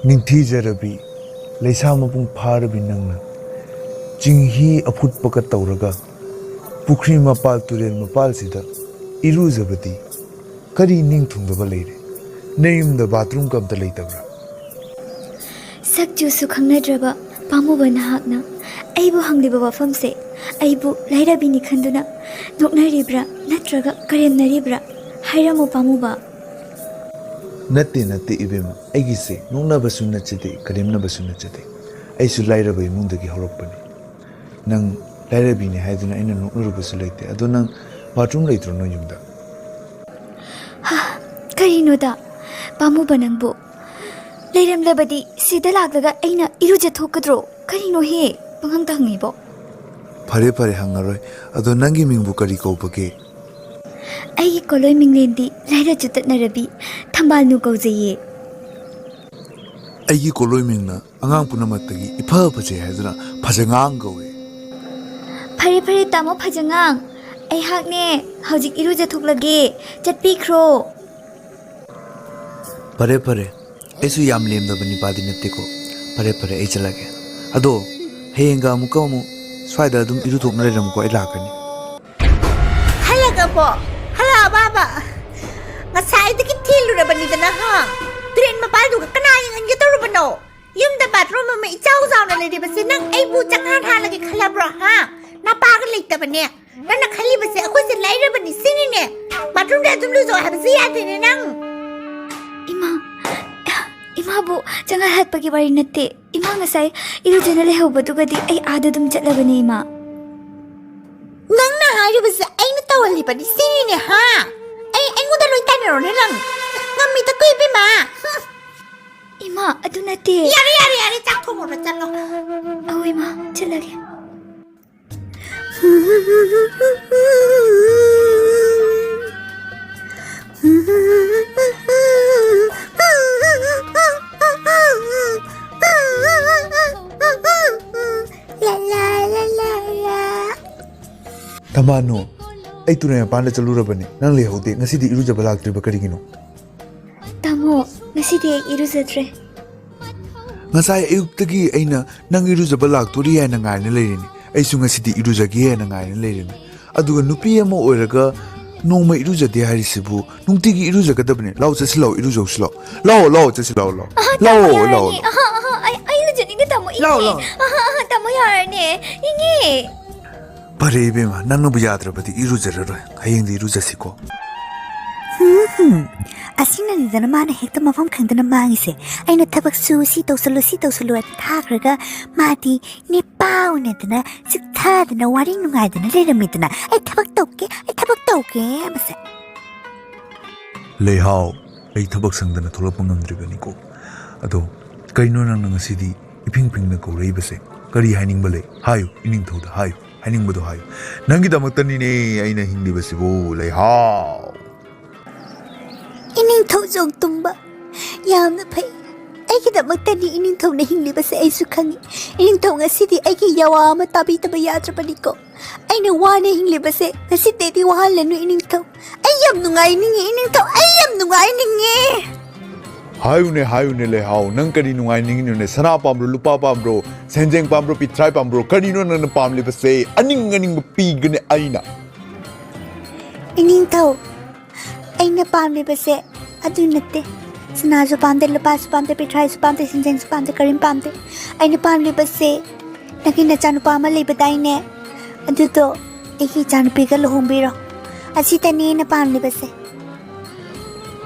Ningthijarabi Leisamapung Parabi Nangna Jinghi Aput Pakatauraga Pukri Mapal Turen Mapal Sida Iruzabati Kari Ningtung the Valere Name the bathroom come the later. Sakju Sukhangadraba Pamuban Hakna Aibu Hangliba from say Aibu Laida Bini Kanduna Nokna Ribra Natraga Karemna Ribra Hiramu Pamuba Nati Ibima, Egisi, Nona Basuna Chiti, Kadimna Basuna Chiti. I should light away Mundaki Horopani. Nang Larabini had an inner Nurubasulate, I don't know bathroom later no yumda. Ha Karinoda Pamubanangbo Ladam Labadi, Sidalaga Aina Irujatokadro, Karino he, Pangantangibo. Pare Hangaroi, I don't Nangi Bukari Kopake. I Koloi Minglendi, Lida Jutat Narabi, Thambalnu Erujaningdabi. I Koloi Mingna, Angang Punamatagi, Ipapache Hazra, Pajangang go. Pare Tamo Pajangang, I Hagne, Howjik Irujatukage, Jatpi Crow. Pare, Esu Yam Lim the Banipadinetico, Pare Echalage. Ado, Henga Mukamu, Swida Dum Irutuk Naram Koilakani. Halagapo! Hala Baba! Masai the Kitil Rabanidana ha! Train Mapadu, Kanayang and Yaturubano! Yum the bathroom of me, Chows on a lady, but Sinang Abu Jangan Halagi Calabra ha! Napagalik the Bane. Nana Kalibas, a question later, but is singing it. Bathroom that to lose or have seen Imabu, Jangan had Pagibarinate, Imangasai, Irujana Hobotugadi, I added them Jalabanima. Nang I was ain't totally but it's singing it ha! I would have returned on it. Nami the creepy ma. Ima, Adunati. Yari, Taco. Oh, Ima, Jalagi. Tamano, I to a panda Lurabani, Nanly Hode, Nasidi Irujabalak Tribacarino. Tamo, Nasidi Iruzatre. Nasai Eutagi Aina, Nangiruzabalak to the Anang Lady, Asunga City Iruzagi and Iron Lady. Adu a Nupiamo Oraga, no my Iruza de Harisibu, Nuntigi Iruzakadabne, loud as slow, Iruzo slow. Low, just low. Low. I didn't Tamo. Low. Tamoyarne. Inge. Parebima, Nanobuyatra, but the Iruzero, I in the Iruzasico. Asina than a man hectum of Kandan Mangse. I know Tabak Susito Solusito at Takraga, Mati, Nipau Netana, Sitad and a wedding night and a little midna. I tabak toke, I'm say. Lay how, a tabak than a Tolopon Dribanico. Ado, Kainona City, Ping the Korebase, Kari Hanning Ballet, Hayu, into the Hayu, Hanning Budo Hayu. Nangita Matanine, I know Hindi Basibo, lay how. Ining Tozo Tumba Yam the pay. I get up Matani in Tona Hinglibas Aisukani. In Tonga City, I get Yawama Tabita Bayatra Panico. I know one Hinglibase, the city Wall and in to. I am Nungining in to. I am Nungining. Hayune le how, Nankari Nungining in a Sanapam, Lupa Pambro, Senjang Pambro, Pitrai Pambro, Cardino and the Palm Libase, Aning pig in Aina. Ining to. Aina Palm Libase, Adunate. Snazo Pande, Lapas Pande, Pitrai Pande, Senjang Pande, Karim Pande. Aina Palm Libase, Nakina Chanupama Libadine. Aduto, Eki Chan Pigal Humbiro. Asitani in a Palm Libase.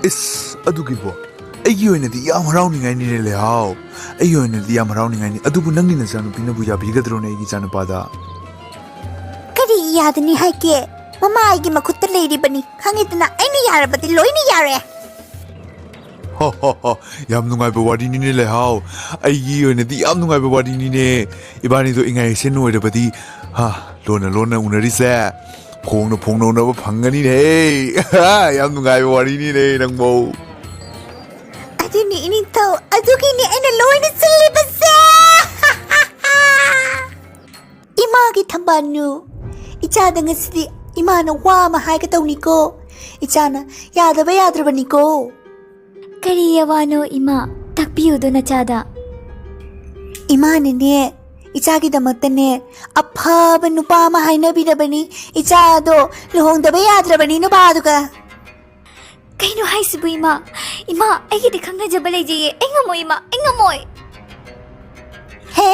Is Adugibo. You in the yam rounding I need a how. You in the yam rounding I need Adubunang in the San Pinabuja Bigadrone Gichanapada. Kadi Yadani Hake. Mamma, I give a good lady bunny. Hang it in any yara but the loiny yara. Ho, Yamnunga Bawadi in a how. I you in the Yamnunga Bawadi in a Ibani doing a seno with a body. Ha, Lona Unarisa. Pono no Pangani, hey. Yamnunga Bawadi in a bow. I didn't eat it though. I took in and a loin Imagi Thambalnu Erujaningdabi Imana Wama Haikatoniko Ichana Yadaba Yadrabaniko Kariyawano Ima ꯇꯥꯛꯄꯤꯌꯨꯗꯣ ꯅꯆꯥꯗ 이마는네 이자기다못때네 아파바 누파마 하이너비다바니 이자도 루홍다바 야드라바니 누바두가 ꯀꯩꯅꯣ ꯍꯥꯏꯁꯤꯕꯨ ꯏꯃꯥ ꯏꯃꯥ ꯑꯩꯒꯤꯗꯤ ꯈꯪꯅꯖꯕ ꯂꯩꯖꯩꯌꯦ ꯑꯩ ꯉꯝꯃꯣꯏ ꯏꯃꯥ ꯑꯩ ꯉꯝꯃꯣꯏ ꯍꯦ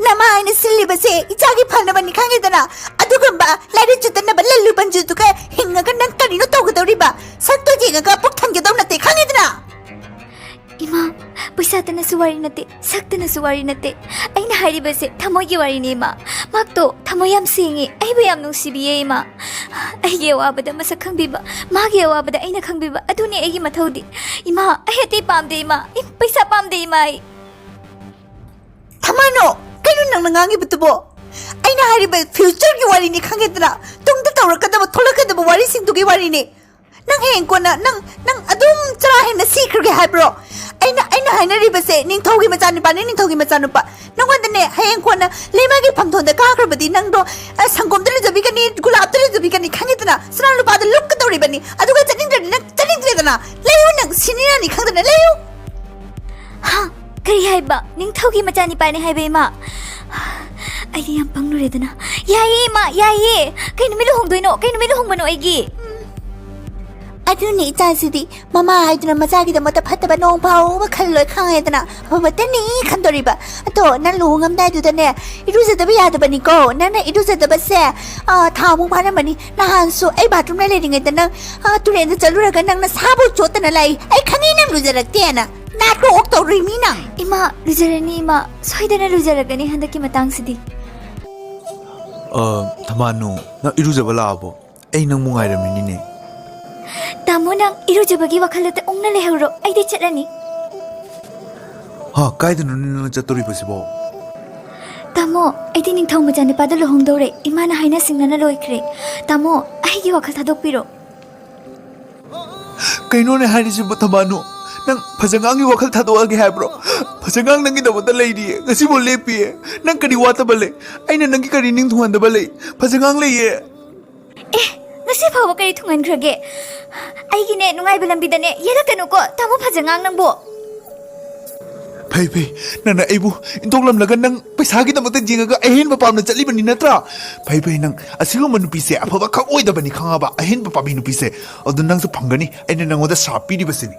nama aina silibase ichagi phanabani khangidana adugamba lairi chutanaba lallu banjutuka hingaga nang karino tawgadoriba sakto jingaga puk thamgedau nate khangidana इमा पैसा तन सुवारी नते सक्तन सुवारी नते अइना हारिबसे थमोगी वारी ने इमा माक्तो थमो याम सिंगे अइबो याम नुसिबिये इमा अइगे वाबदा मसक खंगबिबा मागे वाबदा अइना खंगबिबा अदुने अइगी मथौदी इमा अहेते पामदे इमा पैसा पामदे इमा थमानो कइनु नंग नंगांगी बुतबो अइना हारिबे फ्यूचर की वारी नि खंगेदना तुंगदा तौरकदबो थोलकदबो वारी सिंगदुगी वारी ने nang heng kona nang adum chara hen na secret hai bro aina haina ribase ning thogi machan pa ning thogi machan pa nang wanda ne heng kona lema gi phamthon da ka krabadi nang do sangom da jabi kani gulab da jabi kani khangitna sran lu ba da luk tori bani aduga chaning dre dana leyu nang sinina ni khangdana leyu ha kari hai ba ning thogi machan pa ni hai be ma ai yam pangnu re dana yaye ma yaye kainu milu hong doino kainu milu hong bano aigi aduni ichasidi mama haiduna majagi da mata phataba nong pau ma khalloi khangaidana babatani khandoriba ato nan luhungam dai du da ne iruza da biya da bani ko nan iruza da base thamu bana mani na hansu ai bathroom na leding da nang turen da chalura ga nang na sabu chotana lai ai khani nam lujarakte na na ko ok to rimi nang ima lujarani ima soidana lujaragani handaki matang sidi Thambalnu na irujaba laabo ai nang mungairamini ne Tamo nang irujabagi wakhalata ongna lehuro aidi chalani ha kaidanu nina chatori pasibo Tamo aidi ning thong majane pada lohong dore imana haina singnana loikre Tamo aigi wakhal thadokpiro kaino ne hairisi Thambalnu nang phajangangi wakhal thadoage habro phajangang nangi dabata leidi ngasi bo lepi nang kadi wata bale aina nangi kadi ning thuanda bale phajangang leiye ngasi phawa kari thungan khrage aigi ne nungai belambidane yelakanu ko tamo phajangang nangbo phai nana aibu intoklam laga nang paisa gi damata jinga ahen ba pamna chali bani natra phai nang asigo manu pise afaba khak oi da bani khanga ba ahen ba pabi nu pise adu nang su phangani aina nangoda sapi di basini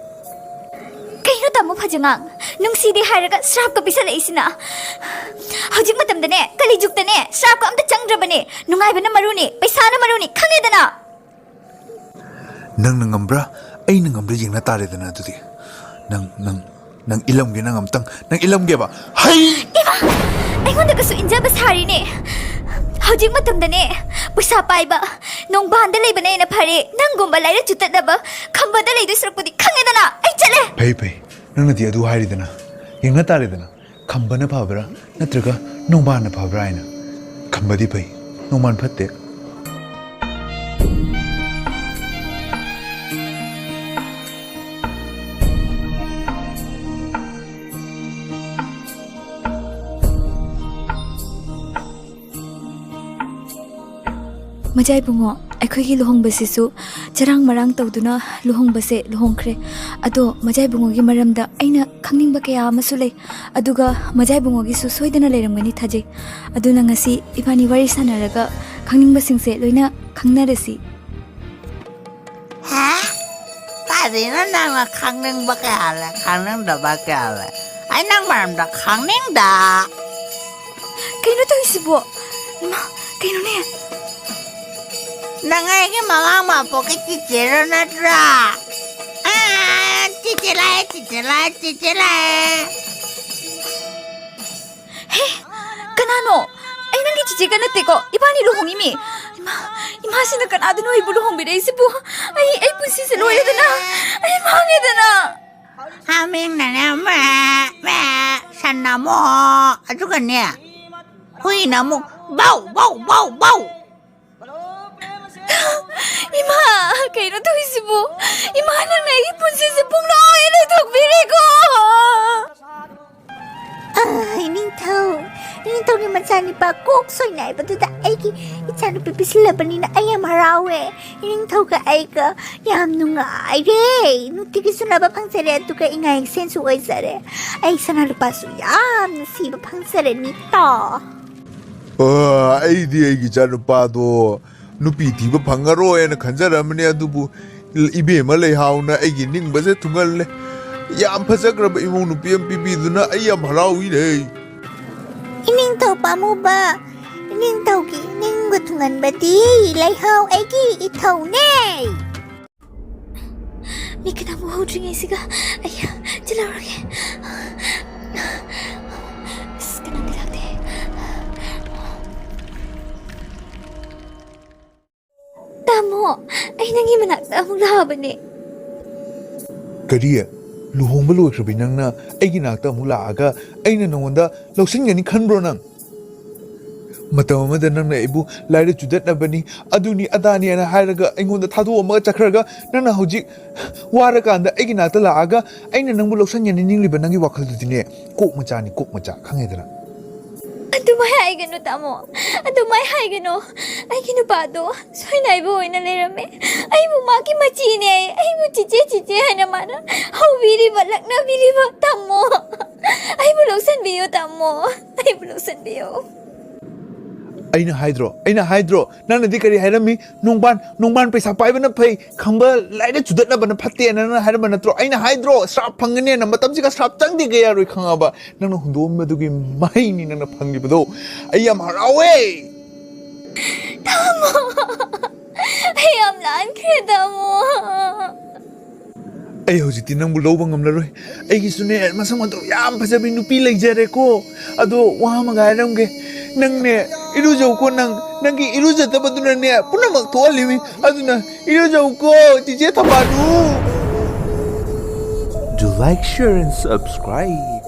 kaino tamo phajangang nungsi di hairaga srap ka pisala isina hojik matam dane kali juk dane srap ka amta changdrabane nungai bana maruni paisa na maruni khange dana nang ngambra ai ngambra jingna tare dana dudi nang ilamge nang amtang nang ilamge ba hai ima aingonda kasu injaba sari ne hojik matam dane paisa paiba nong banda lei bane na phare nangumba laira chutadaba khamba da leidu srukpudi khange dana ai chale phai nang nadi adu hairi dana yengna tare dana khamba na phabra natraga nongba na phabra ina khamba di phai nongman phatte Majai bungo akhoi lohong basisu charang marang tawduna lohong base lohong khre ado majai bungo gi maramda aina khangning ba kaya amasule aduga majai bungo gi su soidana leramgani thajai aduna ngasi ibani wari sanaraga khangning ba singse loina khangnarasi ha kadina nang khangning ba kala khangning da ba kala ai nang maramda khangning da kaino to isibo ma kaino ne Nangai ke mama ma poke cicero na tra. Cicela. Hey, kanano? Ay nangi chichika na teko. Ibani luhong imi. Ima sina kanado no ibu luhong bida isipo. Ay pusi sa loya dana. Ay mangi dana. Haming na na sana mo. Ato ka niya. Huy na mo. Bow. Ima, kaino to isibo. Ima nang naipun si sipong na oy na itog biri ko. Ining tau ꯊꯧꯒꯤ ꯃꯆꯥꯅꯤꯄꯥ ꯀꯣꯛ ꯁꯣꯏꯅꯥꯏꯕꯗꯨꯗ ꯑꯩꯒꯤ ꯏꯆꯥꯅꯨꯄꯤ ꯄꯤꯁꯤꯜꯂꯕꯅꯤꯅ ꯑꯩ ꯌꯥꯝ ꯍꯔꯥꯎꯋꯦ ꯏꯅꯤꯡꯊꯧꯒ ꯑꯩꯒ ꯌꯥꯝ ꯅꯨꯡꯉꯥꯏꯔꯦ ꯅꯨꯡꯇꯤꯒꯤ ꯁꯨꯅꯕ ꯐꯪꯖꯔꯦ ꯑꯗꯨꯒ ꯏꯉꯥꯏ ꯏꯁꯦꯟꯁꯨ ꯑꯣꯏꯖꯔꯦ ꯑꯩ ꯁꯅꯥꯂꯨꯄꯥꯁꯨ ꯌꯥꯝꯅ ꯁꯤꯕ ꯐꯪꯖꯔꯅꯤꯇꯣ ꯑꯩꯗꯤ ꯑꯩꯒꯤ ꯏꯆꯥꯅꯨꯄꯥꯗꯣ ꯅꯨꯄꯤ ꯊꯤꯕ ꯐꯪꯉꯔꯣꯏꯅ ꯈꯟꯖꯔꯝꯕꯅꯦ ꯑꯗꯨꯕꯨ 이베마 레하우나 애기 닝바세 퉁갈래 ꯌꯥꯝ ꯐꯖꯈ꯭ꯔꯕ ꯏꯃꯧ ꯅꯨꯄꯤ ꯑꯃ ꯄꯤꯕꯤꯗꯨꯅ ꯑꯩ ꯌꯥꯝ ꯍꯔꯥꯎꯏꯅꯦ ꯏꯅꯤꯡꯊꯧ ꯄꯥꯝꯃꯨꯕ ꯏꯅꯤꯡꯊꯧꯒꯤ ꯅꯤꯡꯕ ꯊꯨꯡꯍꯟꯕꯗꯤ ꯂꯩꯍꯥꯎ ꯑꯩꯒꯤ ꯏꯊꯧꯅꯦ ꯃꯤ ꯀꯅꯥꯃꯨ ꯍꯧꯗ꯭ꯔꯤꯉꯩꯁꯤꯒ ꯑꯩ ꯆꯠꯂꯧꯔꯒꯦ ꯑꯁ ꯀꯅꯥꯝꯇ ꯂꯥꯛꯇꯦ ꯇꯥꯃꯣ ꯑꯩ ꯅꯪꯒꯤ ꯃꯅꯥꯛꯇ ꯑꯃꯨꯛ ꯂꯥꯛꯑꯕꯅꯦ ꯀꯔꯤ ꯂꯨꯍꯣꯡꯕ ꯂꯣꯏꯈ꯭ꯔꯕꯤ ꯅꯪꯅ ꯑꯩꯒꯤ ꯅꯥꯛꯇ ꯑꯃꯨꯛ ꯂꯥꯛꯑꯒ ꯑꯩꯅ ꯅꯉꯣꯟꯗ ꯂꯧꯁꯤꯟꯒꯅꯤ ꯈꯟꯕ꯭ꯔꯣ ꯅꯪ ꯃꯇꯝ ꯑꯃꯗ ꯅꯪꯅ ꯑꯩꯕꯨ ꯂꯥꯏꯔ ꯆꯨꯗꯠꯅꯕꯅꯤ ꯑꯗꯨꯅꯤ ꯑꯗꯥꯅꯤ ꯍꯥꯏꯅ ꯍꯥꯏꯔꯒ ꯑꯩꯉꯣꯟꯗ ꯊꯥꯗꯣꯛꯑꯝꯃꯒ ꯆꯠꯈ꯭ꯔꯒ ꯅꯪꯅ ꯍꯧꯖꯤꯛ ꯋꯥꯔꯀꯥꯟꯗ ꯑꯩꯒꯤ ꯅꯥꯛꯇ ꯂꯥꯛꯑꯒ ꯑꯩꯅ ꯅꯪꯕꯨ ꯂꯧꯁꯤꯟꯒꯅꯤꯡꯂꯤꯕ ꯅꯪꯒꯤ ꯋꯥꯈꯜꯗꯨꯗꯤꯅꯦ ꯀꯣꯛ ꯃꯆꯥꯅꯤ ꯀꯣꯛ ꯃꯆꯥ ꯈꯪꯉꯦꯗꯅ ꯑꯗꯨꯃꯥꯏ ꯍꯥꯏꯒꯅꯨ ꯇꯥꯃꯣ ꯑꯗꯨꯃꯥꯏ ꯍꯥꯏꯒꯅꯨ ꯑꯩꯒꯤ ꯅꯨꯄꯥꯗꯣ ꯁꯣꯏꯅꯥꯏꯕ ꯑꯣꯏꯅ ꯂꯩꯔꯝꯃꯦ ꯑꯩꯕꯨ ꯃꯥꯒꯤ ꯃꯆꯤꯅꯦ ꯑꯩꯕꯨ ꯆꯤꯆꯦ ꯆꯤꯆꯦ ꯍꯥꯏꯅ ꯃꯥꯅ ꯍꯧꯕꯤꯔꯤꯕ ꯂꯛꯅꯕꯤꯔꯤꯕ ꯇꯥꯃꯣ ꯑꯩꯕꯨ ꯂꯧꯁꯟꯕꯤꯌꯨ ꯇꯥꯃꯣ ꯑꯩꯕꯨ ꯂꯧꯁꯟꯕꯤꯌꯨ ꯑꯩꯅ ꯍꯥꯏꯗ꯭ꯔꯣ ꯅꯪꯅꯗꯤ ꯀꯔꯤ ꯍꯥꯏꯔꯝꯃꯤ ꯅꯣꯡꯕꯥꯟ ꯄꯩꯁꯥ ꯄꯥꯏꯕꯅ ꯐꯩ ꯈꯪꯕ ꯂꯥꯏꯔ ꯆꯨꯗꯠꯅꯕꯅ ꯐꯠꯇꯦꯅ ꯅꯪꯅ ꯍꯥꯏꯔꯝꯕ ꯅꯠꯇ꯭ꯔꯣ ꯑꯩꯅ ꯍꯥꯏꯗ꯭ꯔꯣ ꯁ꯭ꯔꯥꯞ ꯐꯪꯒꯅꯦꯅ ꯃꯇꯝꯁꯤꯒ ꯁ꯭ꯔꯥꯞ ꯆꯪꯗꯦꯒ ꯌꯥꯔꯣꯏ ꯈꯪꯉꯕ ꯅꯪꯅ ꯍꯨꯟꯗꯣꯛꯑꯝꯕꯗꯨꯒꯤ ꯃꯍꯩꯅꯤ ꯅꯪꯅ ꯐꯪꯂꯤꯕꯗꯣ ꯑꯩ ꯌꯥꯝ ꯍꯔꯥꯎꯋꯦ ꯇꯥꯃꯣ ꯑꯩ ꯌꯥꯝ ꯂꯥꯟꯈ꯭ꯔꯦ ꯇꯥꯃꯣ ꯑꯩ ꯍꯧꯖꯤꯛꯇꯤ ꯅꯪꯕꯨ ꯂꯧꯕ ꯉꯝꯂꯔꯣꯏ ꯑꯩꯒꯤꯁꯨꯅꯦ ꯃꯁꯛ ꯃꯇꯧ ꯌꯥꯝ ꯐꯖꯕꯤ ꯅꯨꯄꯤ ꯂꯩꯖꯔꯦꯀꯣ ꯑꯗꯣ ꯋꯥ ꯑꯃꯒ ꯍꯥꯏꯔꯝꯒꯦ ꯅꯪꯅꯦ ꯏꯔꯨꯖꯧꯀꯣ ꯅꯪꯒꯤ ꯏꯔꯨꯖꯗꯕꯗꯨꯅꯅꯦ ꯄꯨꯝꯅꯃꯛ ꯊꯣꯛꯍꯜꯂꯤꯃꯤ ꯑꯗꯨꯅꯏꯔꯨꯖꯧꯀꯣ ꯆꯤꯆꯦ ꯊꯝꯕꯥꯜꯅꯨ Do like, share and subscribe.